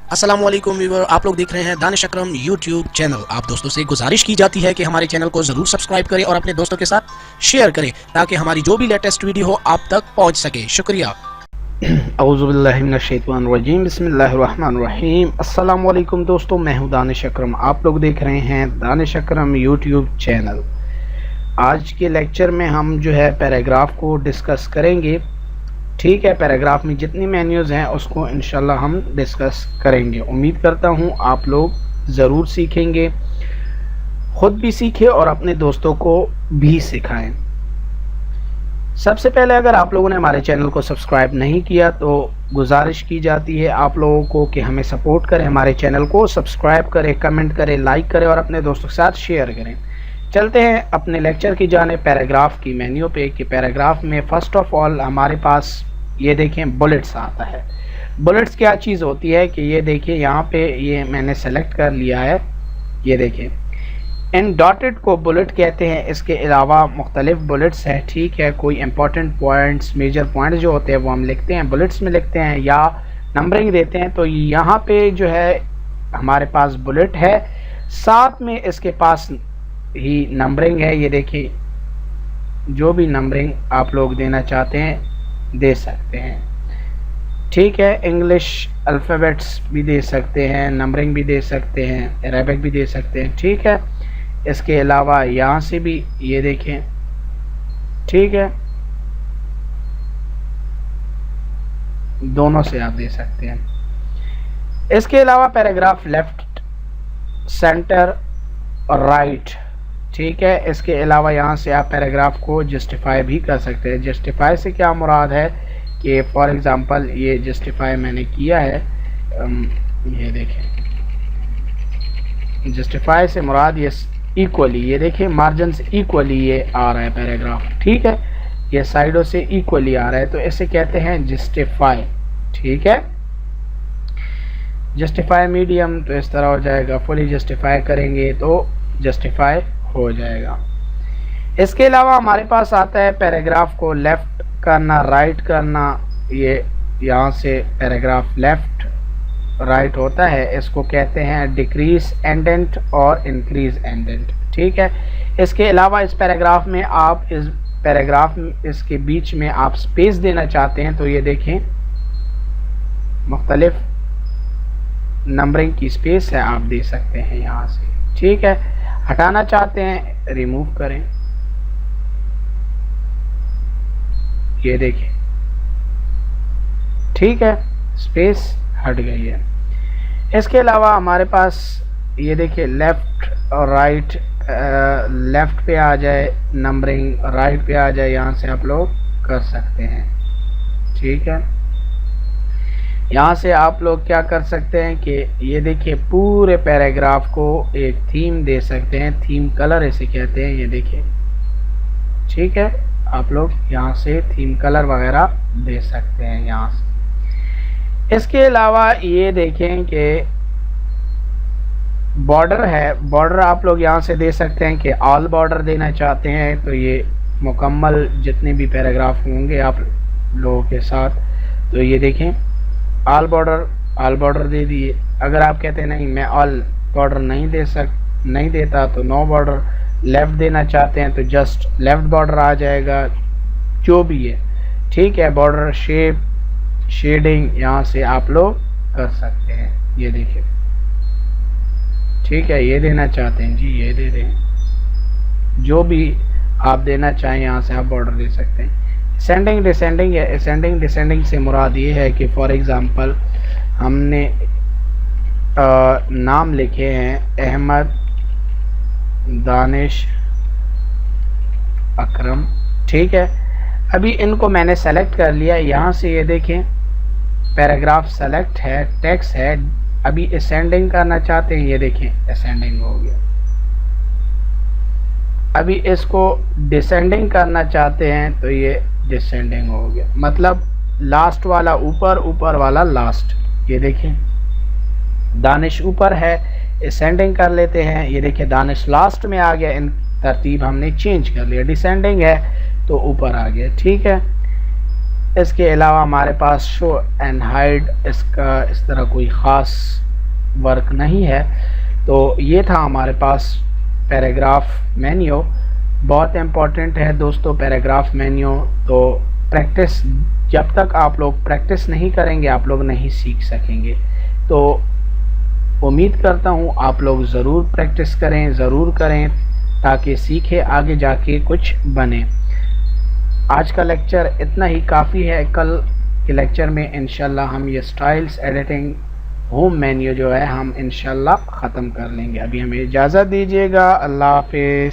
अस्सलाम वालेकुम व्यूअर, आप लोग देख रहे हैं दानिश अकरम यूट्यूब चैनल। आप दोस्तों से गुजारिश की जाती है कि हमारे चैनल को ज़रूर सब्सक्राइब करें और अपने दोस्तों के साथ शेयर करें ताकि हमारी जो भी लेटेस्ट वीडियो हो आप तक पहुंच सके। शुक्रिया। औज़ुबिल्लाहिमिनश्शैतानिर्रजीम, बिस्मिल्लाहिर्रहमानिर्रहीम। अस्सलाम वालेकुम दोस्तों, मैं हूं दानिश अकरम। आप लोग देख रहे हैं दानिश अकरम यूट्यूब चैनल। आज के लेक्चर में हम जो है पैराग्राफ को डिस्कस करेंगे। ठीक है, पैराग्राफ में जितनी मेन्यूज़ हैं उसको इंशाल्लाह हम डिस्कस करेंगे। उम्मीद करता हूं आप लोग ज़रूर सीखेंगे, ख़ुद भी सीखें और अपने दोस्तों को भी सिखाएं। सबसे पहले अगर आप लोगों ने हमारे चैनल को सब्सक्राइब नहीं किया तो गुजारिश की जाती है आप लोगों को कि हमें सपोर्ट करें, हमारे चैनल को सब्सक्राइब करें, कमेंट करें, लाइक करें और अपने दोस्तों के साथ शेयर करें। चलते हैं अपने लेक्चर की जानिब पैराग्राफ की मेन्यू पे कि पैराग्राफ में फ़र्स्ट ऑफ ऑल हमारे पास ये देखें बुलेट्स आता है। बुलेट्स क्या चीज़ होती है कि ये देखिए यहाँ पे ये मैंने सेलेक्ट कर लिया है। ये देखें, इन डॉटेड को बुलेट कहते हैं। इसके अलावा मुख्तलिफ बुलेट्स हैं। ठीक है, कोई इंपॉर्टेंट पॉइंट्स, मेजर पॉइंट्स जो होते हैं वो हम लिखते हैं, बुलेट्स में लिखते हैं या नंबरिंग देते हैं। तो यहाँ पे जो है हमारे पास बुलेट है, साथ में इसके पास ही नंबरिंग है। ये देखिए, जो भी नंबरिंग आप लोग देना चाहते हैं दे सकते हैं। ठीक है, इंग्लिश अल्फ़ाबेट्स भी दे सकते हैं, नंबरिंग भी दे सकते हैं, अरेबिक भी दे सकते हैं। ठीक है, इसके अलावा यहाँ से भी ये देखें। ठीक है, दोनों से आप दे सकते हैं। इसके अलावा पैराग्राफ लेफ्ट, सेंटर और राइट। ठीक है, इसके अलावा यहाँ से आप पैराग्राफ को जस्टिफाई भी कर सकते हैं। जस्टिफाई से क्या मुराद है कि फॉर एग्ज़ाम्पल ये जस्टिफाई मैंने किया है, ये देखें, जस्टिफाई से मुराद ये इक्वली, ये देखिए मार्जिन इक्वली ये आ रहा है पैराग्राफ। ठीक है, ये साइडों से इक्वली आ रहा है तो इसे कहते हैं जस्टिफाई। ठीक है, जस्टिफाई मीडियम तो इस तरह हो जाएगा, फुली जस्टिफाई करेंगे तो जस्टिफाई हो जाएगा। इसके अलावा हमारे पास आता है पैराग्राफ को लेफ़्ट करना, राइट करना। ये यहाँ से पैराग्राफ लेफ़्ट राइट होता है, इसको कहते हैं डिक्रीज एंडेंट और इंक्रीज एंडेंट। ठीक है, इसके अलावा इस पैराग्राफ में आप इस पैराग्राफ इसके बीच में आप स्पेस देना चाहते हैं तो ये देखें मुख्तलिफ नंबरिंग की स्पेस है, आप दे सकते हैं यहाँ से। ठीक है, हटाना चाहते हैं रिमूव करें। ये देखिए, ठीक है, स्पेस हट गई है। इसके अलावा हमारे पास ये देखिए लेफ़्ट और राइट, लेफ़्ट पे आ जाए नंबरिंग, राइट पे आ जाए, यहाँ से आप लोग कर सकते हैं। ठीक है, यहाँ से आप लोग क्या कर सकते हैं कि ये देखिए पूरे पैराग्राफ को एक थीम दे सकते हैं, थीम कलर इसे कहते हैं। ये देखिए, ठीक है, आप लोग यहाँ से थीम कलर वगैरह दे सकते हैं यहाँ से। इसके अलावा ये देखें कि बॉर्डर है, बॉर्डर आप लोग यहाँ से दे सकते हैं कि ऑल बॉर्डर देना चाहते हैं तो ये मुकम्मल जितने भी पैराग्राफ होंगे आप लोगों के साथ, तो ये देखें ऑल बॉर्डर दे दिए। अगर आप कहते हैं नहीं मैं ऑल बॉर्डर नहीं देता तो नो बॉर्डर, लेफ़्ट देना चाहते हैं तो जस्ट लेफ़्ट बॉर्डर आ जाएगा, जो भी है। ठीक है, बॉर्डर शेप, शेडिंग यहाँ से आप लोग कर सकते हैं। ये देखिए, ठीक है, ये देना चाहते हैं जी ये दे दें, जो भी आप देना चाहें यहाँ से आप बॉर्डर दे सकते हैं। असेंडिंग डिसेंडिंग है, असेंडिंग डिसेंडिंग से मुराद ये है कि फॉर एग्ज़ाम्पल हमने नाम लिखे हैं अहमद, दानिश, अकरम। ठीक है, अभी इनको मैंने सेलेक्ट कर लिया। यहाँ से ये देखें पैराग्राफ सेलेक्ट है, टेक्स्ट है, अभी असेंडिंग करना चाहते हैं, ये देखें असेंडिंग हो गया। अभी इसको डिसेंडिंग करना चाहते हैं तो ये डिसेंडिंग हो गया, मतलब लास्ट वाला ऊपर, ऊपर वाला लास्ट। ये देखें दानिश ऊपर है, असेंडिंग कर लेते हैं, ये देखिए दानिश लास्ट में आ गया। इन तरतीब हमने चेंज कर लिया, डिसेंडिंग है तो ऊपर आ गया। ठीक है, इसके अलावा हमारे पास शो एंड हाइड इसका इस तरह कोई ख़ास वर्क नहीं है। तो ये था हमारे पास पैराग्राफ मेन्यू। बहुत इम्पोर्टेंट है दोस्तों पैराग्राफ मेन्यू। तो प्रैक्टिस, जब तक आप लोग प्रैक्टिस नहीं करेंगे आप लोग नहीं सीख सकेंगे। तो उम्मीद करता हूँ आप लोग ज़रूर प्रैक्टिस करें, ज़रूर करें, ताकि सीखें, आगे जाके कुछ बने। आज का लेक्चर इतना ही काफ़ी है। कल के लेक्चर में इंशाल्लाह हम ये स्टाइल्स एडिटिंग होम मेन्यू जो है हम इंशाल्लाह ख़त्म कर लेंगे। अभी हमें इजाज़त दीजिएगा। अल्लाह हाफिज़।